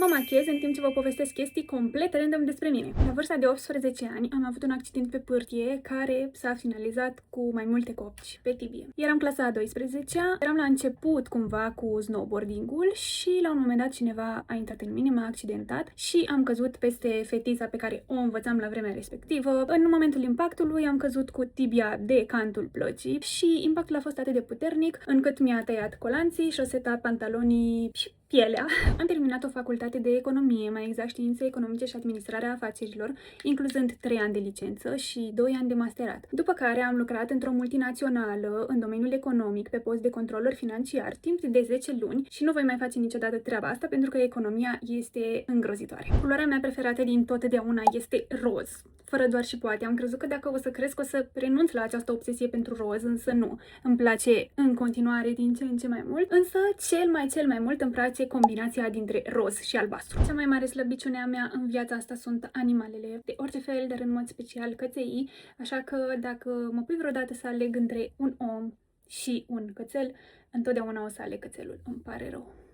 Mă machez în timp ce vă povestesc chestii complet random despre mine. La vârsta de 18 ani am avut un accident pe pârtie care s-a finalizat cu mai multe copci pe tibie. Eram clasa a 12-a, eram la început cumva cu snowboarding-ul și la un moment dat cineva a intrat în mine, m-a accidentat și am căzut peste fetița pe care o învățam la vremea respectivă. În momentul impactului am căzut cu tibia de cantul plăcii și impactul a fost atât de puternic încât mi-a tăiat colanții, șoseta, pantalonii și pielea. Am terminat o facultate de economie, mai exact științe economice și administrarea afacerilor, incluzând 3 ani de licență și 2 ani de masterat. După care am lucrat într-o multinațională în domeniul economic pe post de controlor financiar timp de 10 luni și nu voi mai face niciodată treaba asta pentru că economia este îngrozitoare. Culoarea mea preferată din totdeauna este roz. Fără doar și poate. Am crezut că dacă o să cresc o să renunț la această obsesie pentru roz, însă nu. Îmi place în continuare din ce în ce mai mult, însă cel mai mult îmi place combinația dintre roz și albastru. Cea mai mare slăbiciune a mea în viața asta sunt animalele de orice fel, dar în mod special căței, așa că dacă mă pui vreodată să aleg între un om și un cățel, întotdeauna o să aleg cățelul. Îmi pare rău.